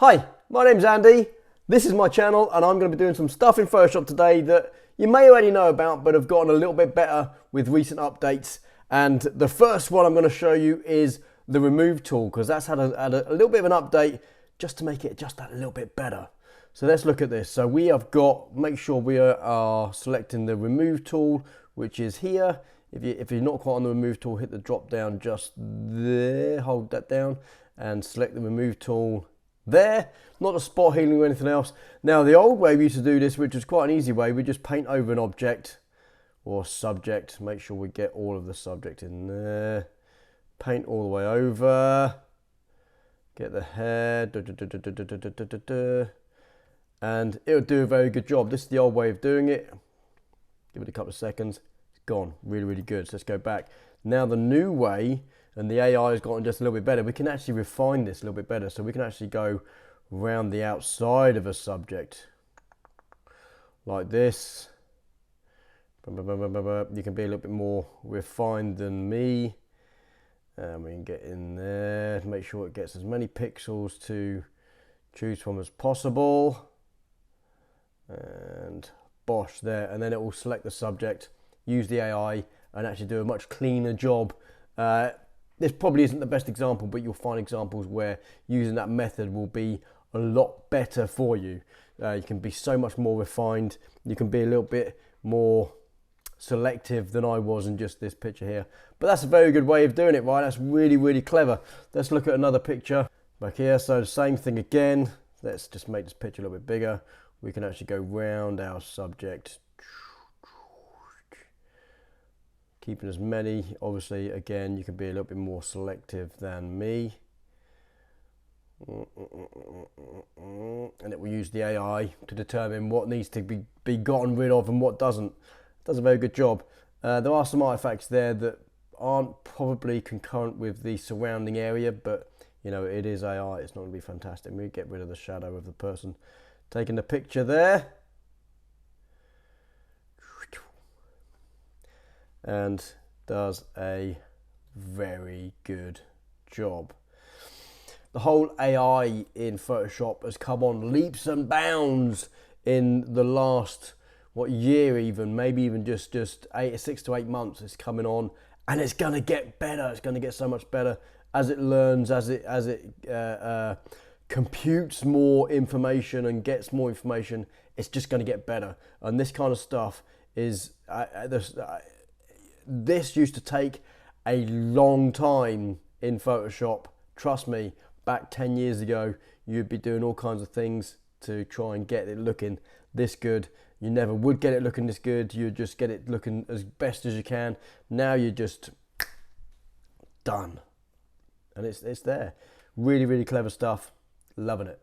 Hi, my name's Andy. This is my channel and I'm going to be doing some stuff in Photoshop today that you may already know about but have gotten a little bit better with recent updates. And the first one I'm going to show you is the remove tool, because that's had a little bit of an update just to make it just that little bit better. So let's look at this. So we have got, make sure we are selecting the remove tool, which is here. If you're not quite on the remove tool, hit the drop down just there, hold that down and select the remove tool there. Not a spot healing or anything else. Now the old way we used to do this, which was quite an easy way, we just paint over an object or subject. Make sure we get all of the subject in there. Paint all the way over. Get the hair. And it'll do a very good job. This is the old way of doing it. Give it a couple of seconds. It's gone. Really, really good. So let's go back. Now the new way, and the AI has gotten just a little bit better, we can actually refine this a little bit better. So we can actually go around the outside of a subject like this. You can be a little bit more refined than me. And we can get in there, make sure it gets as many pixels to choose from as possible. And bosh, there. And then it will select the subject, use the AI, and actually do a much cleaner job. This probably isn't the best example, but you'll find examples where using that method will be a lot better for you. You can be so much more refined. You can be a little bit more selective than I was in just this picture here. But that's a very good way of doing it, right? That's really, really clever. Let's look at another picture back here. So the same thing again. Let's just make this picture a little bit bigger. We can actually go round our subject. Keeping as many, obviously, again, you can be a little bit more selective than me. And it will use the AI to determine what needs to be gotten rid of and what doesn't. It does a very good job. There are some artifacts there that aren't probably concurrent with the surrounding area, but you know, it is AI, it's not going to be fantastic. We get rid of the shadow of the person taking the picture there. And does a very good job. The whole AI in Photoshop has come on leaps and bounds in the last, what, year even, maybe even just 6 to 8 months. It's coming on and it's going to get better. It's going to get so much better as it learns, as it computes more information and gets more information. It's just going to get better. And this kind of stuff is, this used to take a long time in Photoshop. Trust me, back 10 years ago, you'd be doing all kinds of things to try and get it looking this good. You never would get it looking this good. You'd just get it looking as best as you can. Now you're just done. And it's there. Really, really clever stuff. Loving it.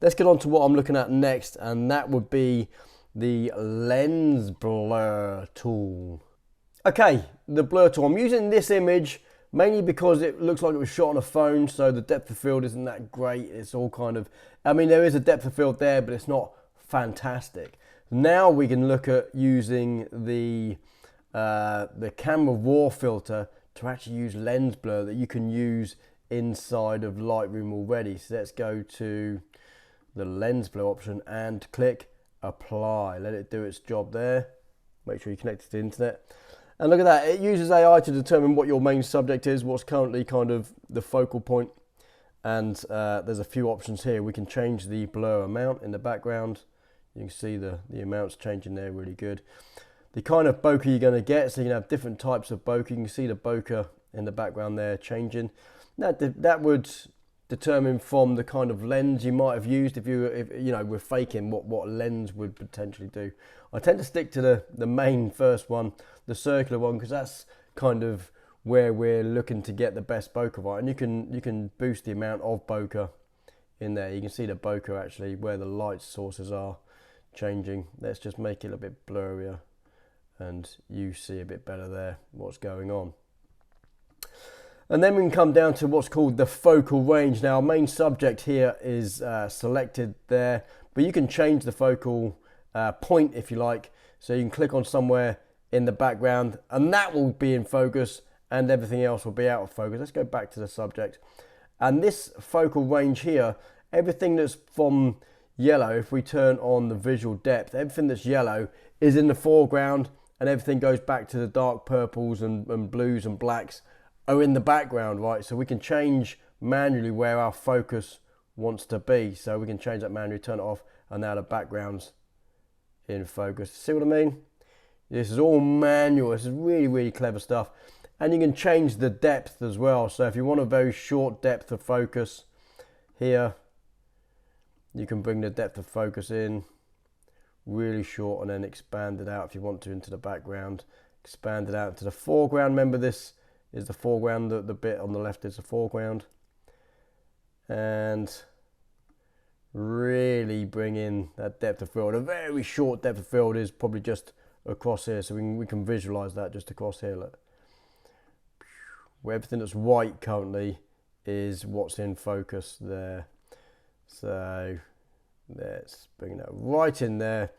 Let's get on to what I'm looking at next, and that would be the lens blur tool. Okay, the blur tool. I'm using this image mainly because it looks like it was shot on a phone, so the depth of field isn't that great. It's all kind of, I mean, there is a depth of field there, but it's not fantastic. Now we can look at using the camera raw filter to actually use lens blur that you can use inside of Lightroom already. So let's go to the lens blur option and click apply. Let it do its job there. Make sure you connect it to the internet. And look at that, it uses AI to determine what your main subject is, what's currently kind of the focal point. And there's a few options here. We can change the blur amount in the background. You can see the amounts changing there, really good. The kind of bokeh you're going to get, so you can have different types of bokeh. You can see the bokeh in the background there changing. That would determine from the kind of lens you might have used if you know, we're faking what lens would potentially do. I tend to stick to the main first one, the circular one, because that's kind of where we're looking to get the best bokeh right. And you can boost the amount of bokeh in there. You can see the bokeh actually where the light sources are changing. Let's just make it a little bit blurrier and you see a bit better there what's going on. And then we can come down to what's called the focal range. Now, our main subject here is selected there, but you can change the focal point if you like. So you can click on somewhere in the background and that will be in focus and everything else will be out of focus. Let's go back to the subject. And this focal range here everything that's from yellow, if we turn on the visual depth, everything that's yellow is in the foreground, and everything goes back to the dark purples and blues and blacks are in the background, right? So we can change manually where our focus wants to be. So we can change that manually, turn it off, and now the background's in focus. See what I mean? This is all manual. This is really, really clever stuff. And you can change the depth as well. So if you want a very short depth of focus here, you can bring the depth of focus in really short and then expand it out if you want to into the background. Expand it out to the foreground. Remember, this is the foreground. The bit on the left is the foreground. And really bring in that depth of field. A very short depth of field is probably just across here, so we can visualize that just across here. Look, where everything that's white currently is what's in focus there. So let's bring that right in there,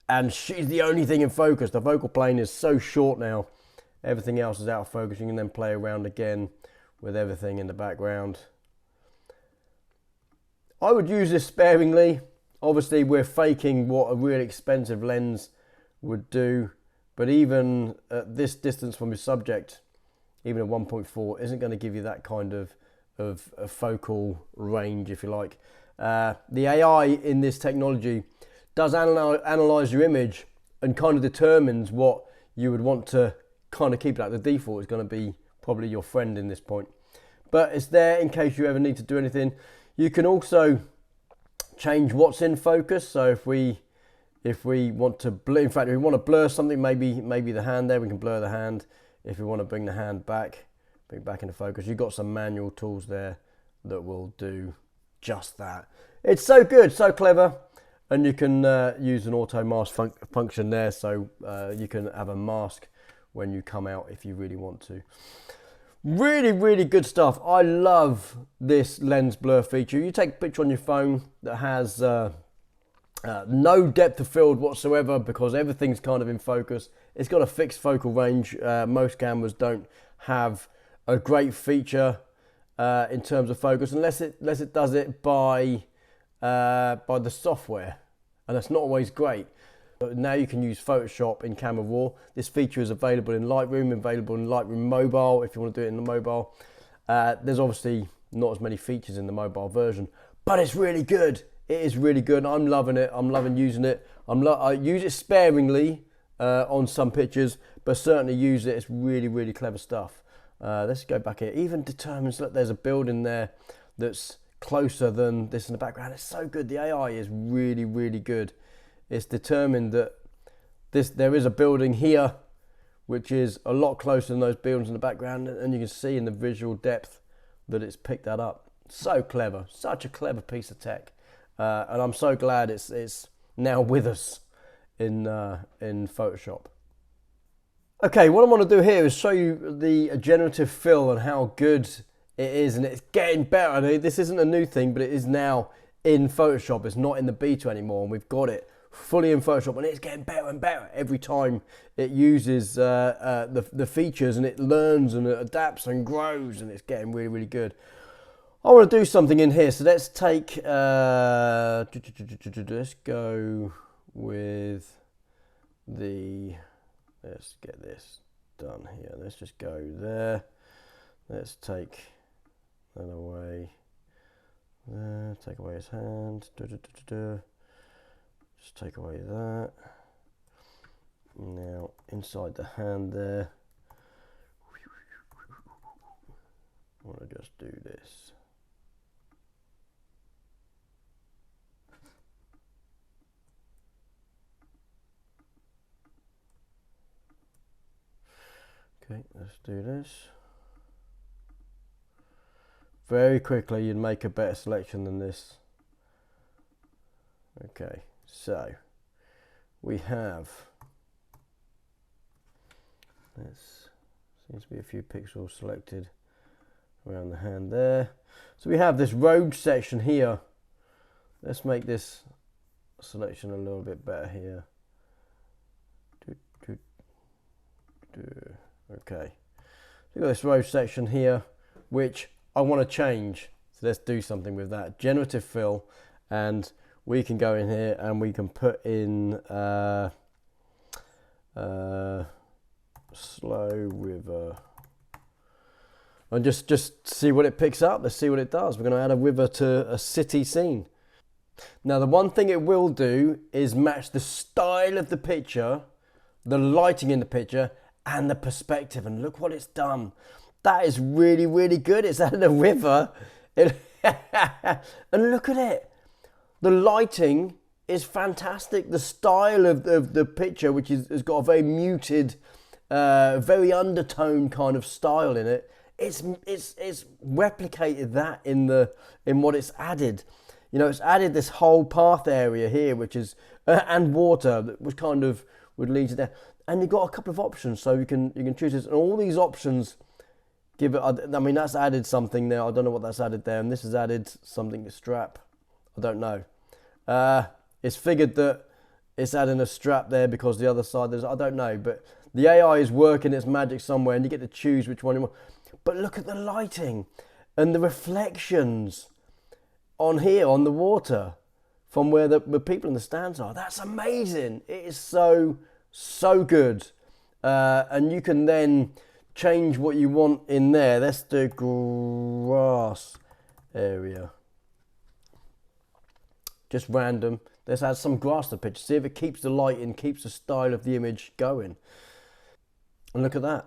and she's the only thing in focus. The focal plane is so short now, everything else is out of focus. You can then play around again with everything in the background. I would use this sparingly. Obviously we're faking what a really expensive lens would do, but even at this distance from your subject, even a 1.4 isn't going to give you that kind of a focal range, if you like. The AI in this technology does analyze your image and kind of determines what you would want to kind of keep it at. The default is going to be probably your friend in this point, but it's there in case you ever need to do anything. You can also change what's in focus. So if we want to blur, in fact, if we want to blur something, maybe the hand there, we can blur the hand. If we want to bring the hand back, bring it back into focus, you've got some manual tools there that will do just that. It's so good, so clever, and you can use an auto mask function there, so you can have a mask when you come out if you really want to. Really, really good stuff. I love this lens blur feature. You take a picture on your phone that has no depth of field whatsoever because everything's kind of in focus. It's got a fixed focal range. Most cameras don't have a great feature in terms of focus unless it does it by the software, and that's not always great. But now you can use Photoshop in Camera Raw. This feature is available in Lightroom, available in Lightroom Mobile if you want to do it in the mobile. There's obviously not as many features in the mobile version, but it's really good. It is really good. I'm loving it. I'm loving using it. I use it sparingly on some pictures, but certainly use it. It's really, really clever stuff. Let's go back here. Even determines, look, there's a building there that's closer than this in the background. It's so good. The AI is really, really good. It's determined that there is a building here which is a lot closer than those buildings in the background, and you can see in the visual depth that it's picked that up. So clever, such a clever piece of tech, and I'm so glad it's now with us in Photoshop. Okay, what I want to do here is show you the generative fill and how good it is, and it's getting better. I mean, this isn't a new thing, but it is now in Photoshop. It's not in the beta anymore, and we've got it fully in Photoshop, and it's getting better and better every time it uses the features, and it learns and it adapts and grows, and it's getting really, really good. I want to do something in here, so let's take let's go with let's get this done here. Let's just go there. Let's take that away there, take away his hand, just take away that. Now inside the hand there, I want to just do this. Okay, let's do this. Very quickly, you'd make a better selection than this. Okay, so we have, seems to be a few pixels selected around the hand there. So we have this road section here. Let's make this selection a little bit better here. Okay, so we've got this road section here, which I want to change. So let's do something with that. Generative fill, and we can go in here and we can put in slow river. And just see what it picks up. Let's see what it does. We're going to add a river to a city scene. Now, the one thing it will do is match the style of the picture, the lighting in the picture, and the perspective. And look what it's done. That is really, really good. It's added a river. And look at it. The lighting is fantastic. The style of the picture, which has got a very muted, very undertone kind of style in it, it's replicated that in what it's added. You know, it's added this whole path area here, which is and water, which kind of would lead to there. And you've got a couple of options, so you can choose this, and all these options give it. I mean, that's added something there. I don't know what that's added there, and this has added something to strap. I don't know. It's figured that it's adding a strap there because the other side there's. I don't know, but the AI is working its magic somewhere, and you get to choose which one you want. But look at the lighting and the reflections on here on the water from where the people in the stands are. That's amazing. It is so good, and you can then change what you want in there. That's the grass area. Just random. Let's add some grass to the picture. See if it keeps the lighting, keeps the style of the image going. And look at that.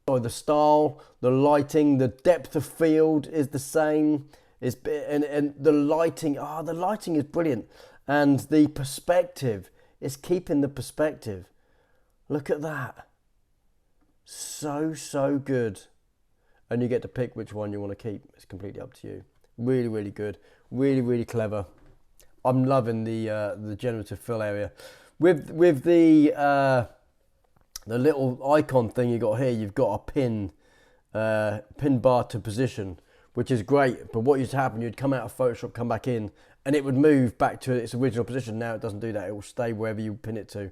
So the style, the lighting, the depth of field is the same. And the lighting, the lighting is brilliant. And the perspective is keeping the perspective. Look at that. So good. And you get to pick which one you want to keep. It's completely up to you. Really, really good. Really, really clever. I'm loving the generative fill area. With the little icon thing you got here, you've got a pin bar to position, which is great. But what used to happen, you'd come out of Photoshop, come back in, and it would move back to its original position. Now it doesn't do that. It will stay wherever you pin it to.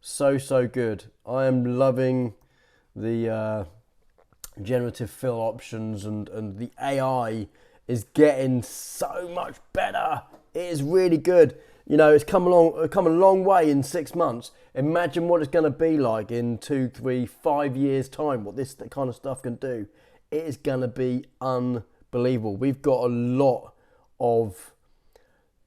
So good. I am loving the generative fill options, and the AI is getting so much better. It is really good. You know, it's come a long way in 6 months. Imagine what it's going to be like in 2, 3, 5 years time, what this kind of stuff can do. It is going to be unbelievable. We've got a lot of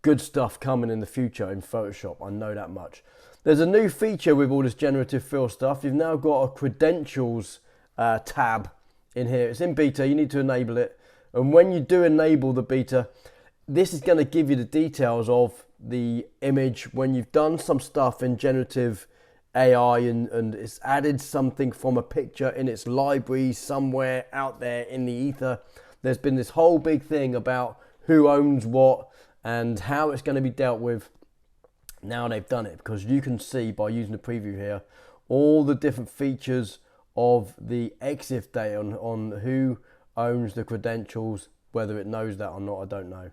good stuff coming in the future in Photoshop. I know that much. There's a new feature with all this generative fill stuff. You've now got a credentials tab in here. It's in beta. You need to enable it. And when you do enable the beta, this is going to give you the details of the image when you've done some stuff in generative AI and it's added something from a picture in its library somewhere out there in the ether. There's been this whole big thing about who owns what and how it's going to be dealt with. Now they've done it, because you can see by using the preview here all the different features of the EXIF data on who owns the credentials. Whether it knows that or not, I don't know.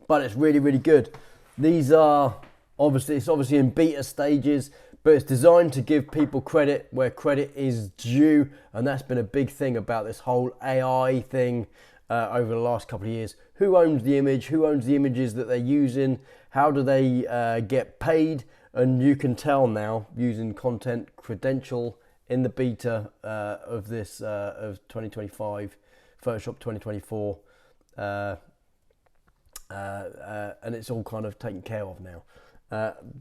But it's really, really good. These are it's obviously in beta stages, but it's designed to give people credit where credit is due, and that's been a big thing about this whole AI thing over the last couple of years. Who owns the image? Who owns the images that they're using? How do they get paid? And you can tell now using content credential in the beta of this of 2025, Photoshop 2024. And it's all kind of taken care of now.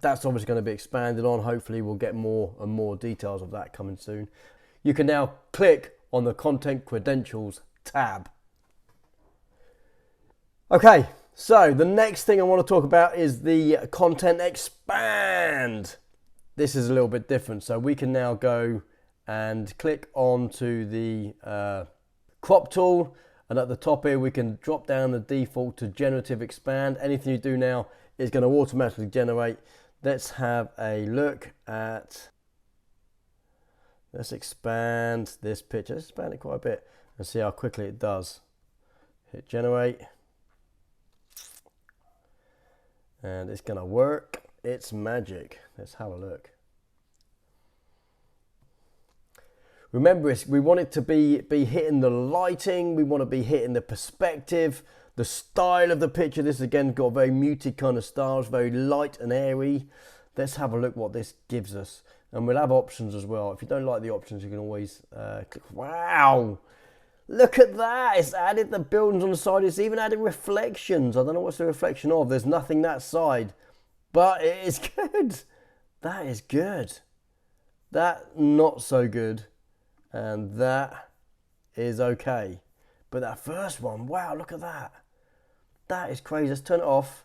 That's obviously going to be expanded on. Hopefully we'll get more and more details of that coming soon. You can now click on the content credentials tab. Okay, so the next thing I want to talk about is the content expand. This is a little bit different. So we can now go and click onto the crop tool, and at the top here we can drop down the default to generative expand. Anything you do now is going to automatically generate. Let's have a look at, let's expand this picture. Let's expand it quite a bit and see how quickly it does. Hit generate. And it's going to work. It's magic. Let's have a look. remember, we want it to be hitting the lighting, we want to be hitting the perspective, the style of the picture. This again got a very muted kind of style, it's very light and airy. Let's have a look what this gives us. And we'll have options as well. If you don't like the options, you can always click. Wow! Look at that! It's added the buildings on the side. It's even added reflections. I don't know what's the reflection of. There's nothing that side. But it is good. That is good. That not so good. And that is okay. But that first one, wow, look at that. That is crazy. Let's turn it off.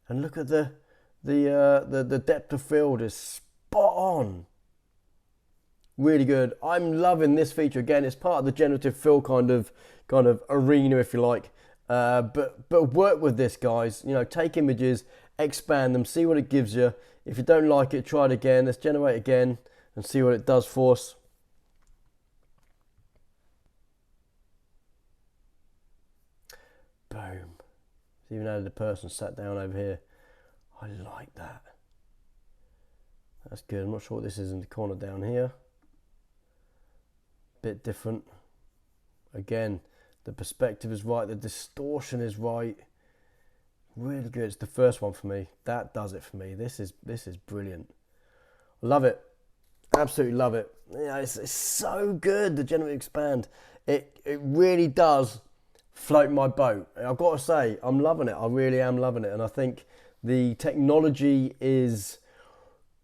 And look at the depth of field is spot on. Really good. I'm loving this feature. Again, it's part of the generative fill kind of arena, if you like. But work with this, guys. You know, take images, expand them, see what it gives you. If you don't like it, try it again. Let's generate again and see what it does for us. Boom. Even added the person sat down over here. I like that. That's good. I'm not sure what this is in the corner down here. Bit different. Again, the perspective is right. The distortion is right. Really good. It's the first one for me. That does it for me. This is brilliant. Love it. Absolutely love it. Yeah, it's so good. The Generative Expand. It really does float my boat. I've got to say, I'm loving it. I really am loving it. And I think the technology is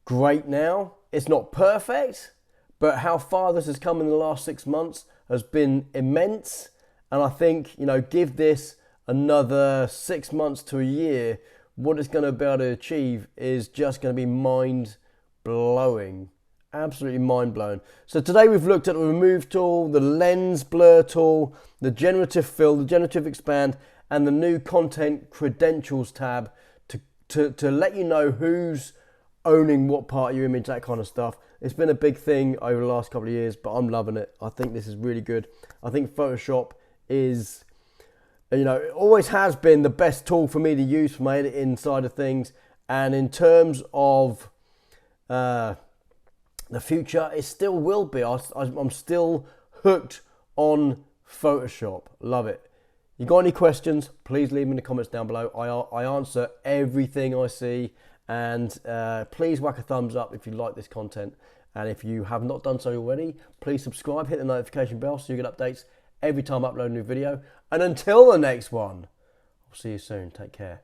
great now. It's not perfect, but how far this has come in the last 6 months has been immense. And I think, you know, give this another 6 months to a year, what it's going to be able to achieve is just going to be mind-blowing. Absolutely mind-blowing. So today we've looked at the remove tool, the lens blur tool, the generative fill, the generative expand, and the new content credentials tab to let you know who's owning what part of your image, that kind of stuff. It's been a big thing over the last couple of years, but I'm loving it. I think this is really good. I think Photoshop is, you know, it always has been the best tool for me to use for my editing side of things. And in terms of the future, it still will be. I'm still hooked on Photoshop. Love it. You got any questions, please leave them in the comments down below. I answer everything I see. And please whack a thumbs up if you like this content. And if you have not done so already, please subscribe, hit the notification bell so you get updates every time I upload a new video. And until the next one, I'll see you soon. Take care.